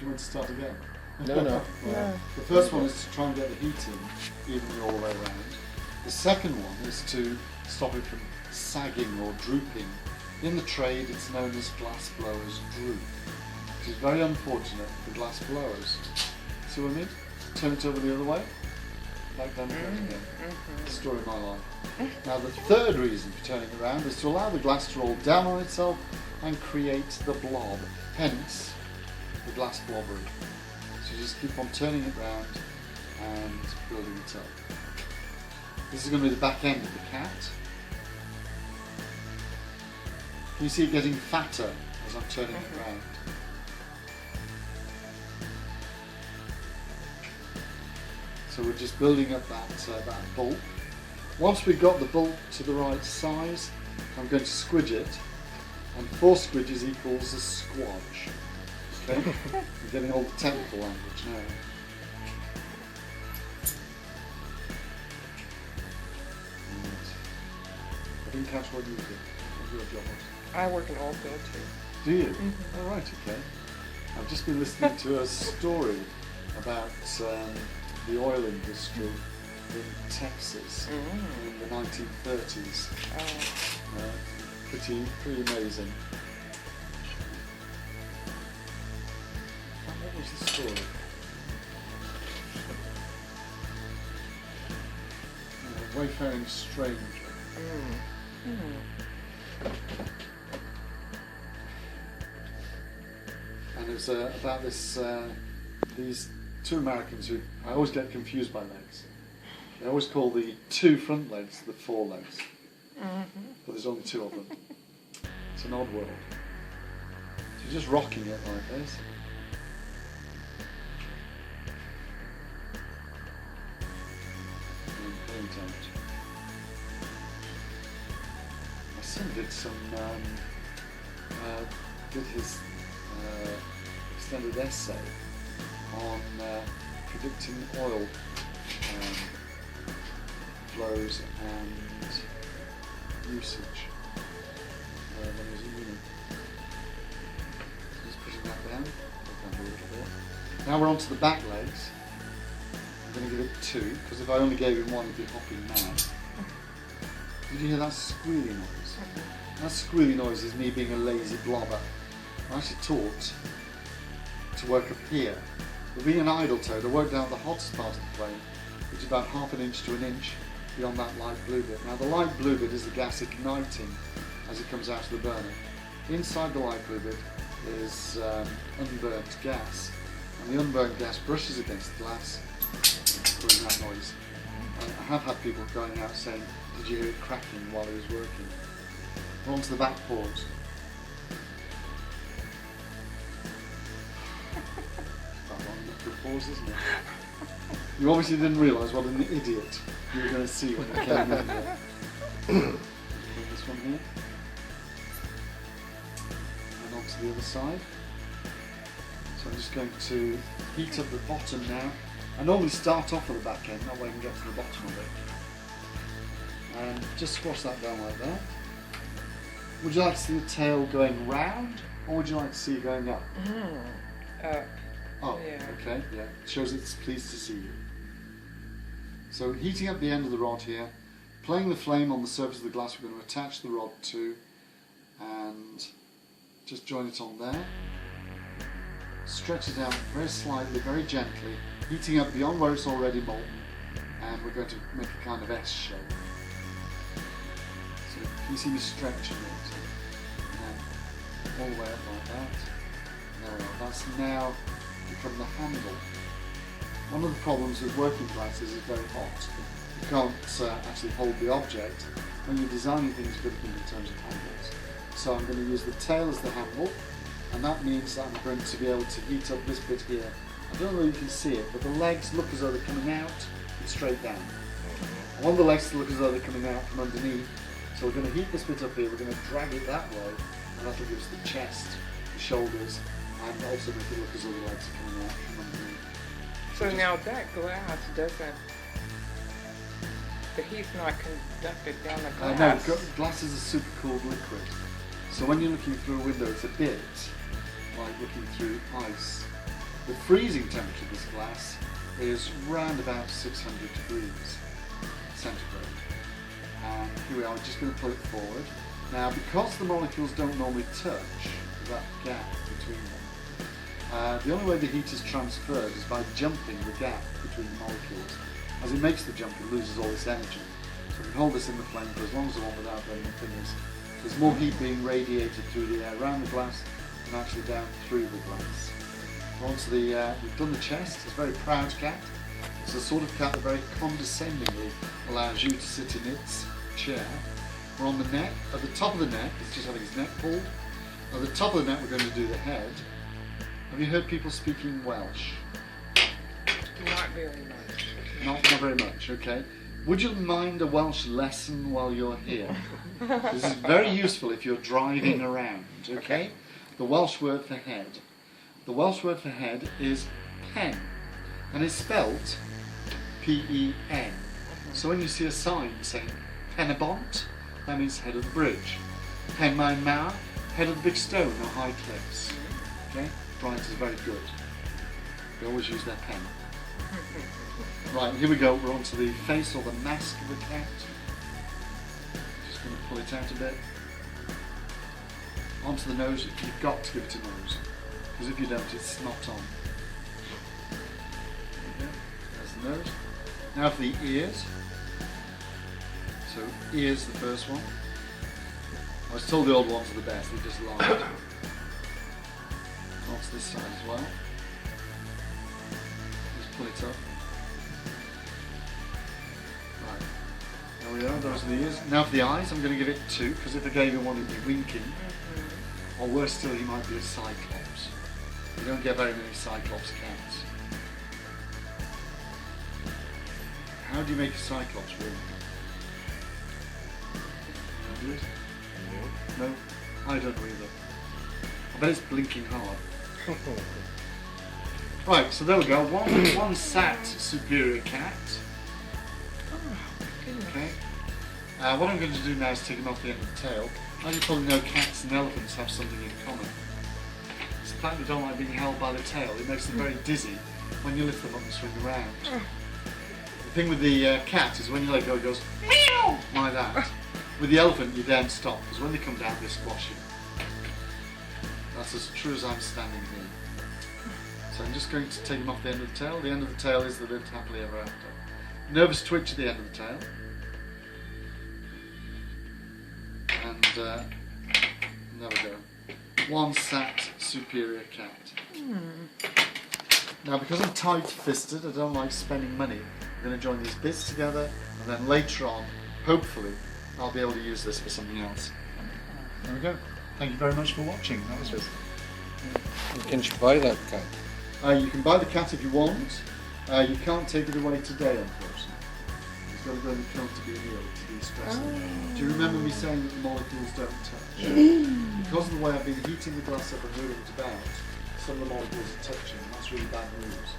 you want to start again? No. No. The first one is to try and get the heating evenly all the way around. The second one is to stop it from sagging or drooping. In the trade, it's known as glass blowers droop, which is very unfortunate for glass blowers. See what I mean? Turn it over the other way, like that again. Story of my life. Now the third reason for turning it around is to allow the glass to roll down on itself and create the blob, hence the Glassblobbery. So you just keep on turning it round and building it up. This is going to be the back end of the cat. Can you see it getting fatter as I'm turning it round? So we're just building up that bulk. Once we've got the bulk to the right size, I'm going to squidge it, and 4 squidges equals a squodge. Okay? I'm getting all the technical language now. And I didn't catch what you did. What your job was. I work in oil field too. Do you? Oh, right, okay. I've just been listening to a story about the oil industry in Texas in the 1930s. Pretty amazing. What was the story? Wayfaring stranger. And it was about these 2 Americans who, I always get confused by legs. They always call the 2 front legs the 4 legs. But there's only 2 of them. It's an odd world. So you're just rocking it like this. And pulling it out. My son did did his extended essay on predicting oil flows and usage when he was at uni. Just putting that down a little bit. Now we're on to the back legs. I'm going to give it 2, because if I only gave him 1 he'd be hopping mad. Did you hear that squealy noise? That squealy noise is me being a lazy blobber. I'm actually taught to work up here. But being an idle toad, I work down the hottest part of the flame, which is about ½ inch to 1 inch beyond that light blue bit. Now the light blue bit is the gas igniting as it comes out of the burner. Inside the light blue bit is unburnt gas, and the unburnt gas brushes against the glass, causing that noise. And I have had people going out saying, "Did you hear it cracking while he was working?" We're on to the back paws. Pause, isn't it? You obviously didn't realise what an idiot you were going to see when you came in there. This one here. And on to the other side. So I'm just going to heat up the bottom now. I normally start off with the back end, that way I can get to the bottom of it. And just squash that down like that. Would you like to see the tail going round, or would you like to see it going up? Oh, yeah. Okay, yeah. It shows it's pleased to see you. So heating up the end of the rod here, playing the flame on the surface of the glass we're going to attach the rod to, and just join it on there. Stretch it out very slightly, very gently, heating up beyond where it's already molten, and we're going to make a kind of S shape. So can you see me stretching it? And all the way up like that. There we are. That's now become the handle. One of the problems with working glass is it's very hot. You can't actually hold the object. When you're designing things, you've got to think in terms of handles. So I'm going to use the tail as the handle, and that means that I'm going to be able to heat up this bit here. I don't know if you can see it, but the legs look as though they're coming out and straight down. I want the legs to look as though they're coming out from underneath. So we're going to heat this bit up here, we're going to drag it that way, and that'll give us the chest, the shoulders, and also make it look as though the legs are coming out from underneath. So now that glass doesn't, the heat's not conducted down the glass? No, glass is a super cooled liquid. So when you're looking through a window, it's a bit like looking through ice. The freezing temperature of this glass is round about 600 degrees centigrade. And here we are, we're just going to pull it forward. Now, because the molecules don't normally touch that gap between them, the only way the heat is transferred is by jumping the gap between the molecules. As it makes the jump, it loses all its energy. So we can hold this in the flame for as long as we want without burning the fingers. There's more heat being radiated through the air around the glass than actually down through the glass. Onto the, we've done the chest. It's a very proud cat. It's the sort of cat that very condescendingly allows you to sit in its chair. We're on the neck. At the top of the neck, it's just having its neck pulled. At the top of the neck, we're going to do the head. Have you heard people speaking Welsh? Not very much. Not very much, okay. Would you mind a Welsh lesson while you're here? This is very useful if you're driving around, okay? The Welsh word for head. The Welsh word for head is pen, and it's spelt P-E-N. So when you see a sign saying Pen-a-bont, that means head of the bridge. Pen Maen Mawr, head of the big stone or high cliffs. Okay? Writers are very good. They always use their pen. Right, here we go. We're on to the face or the mask of the cat. Just going to pull it out a bit. Onto the nose. You've got to give it a nose, because if you don't, it's not on. There we go. There's the nose. Now for the ears. So ears, the first one. I was told the old ones are the best. They just lie. Onto this side as well. Just pull it up. Right. There we are, those are the ears. Now for the eyes, I'm going to give it 2, because if I gave him one, he'd be winking. Or worse still, he might be a cyclops. You don't get very many cyclops cats. How do you make a cyclops wink? You know it? No? I don't know either. I bet it's blinking hard. Right, so there we go. One sat superior cat. Okay. What I'm going to do now is take him off the end of the tail. As you probably know, cats and elephants have something in common. It's the fact they don't like being held by the tail. It makes them very dizzy when you lift them up and swing around. The thing with the cat is when you let go, it goes meow like that. With the elephant, you don't stop, because when they come down, they squash you. That's as true as I'm standing here. So I'm just going to take him off the end of the tail. The end of the tail is the lived happily ever after. Nervous twitch at the end of the tail. And there we go. One sat superior cat. Now, because I'm tight-fisted, I don't like spending money. I'm going to join these bits together, and then later on, hopefully, I'll be able to use this for something else. There we go. Thank you very much for watching. That was it. Can you buy that cat? You can buy the cat if you want. You can't take it away today, unfortunately. It's got to go in the coat to be healed, to be stressed. Do you remember me saying that the molecules don't touch? Because of the way I've been heating the glass up and moving it about, some of the molecules are touching, and that's really bad news.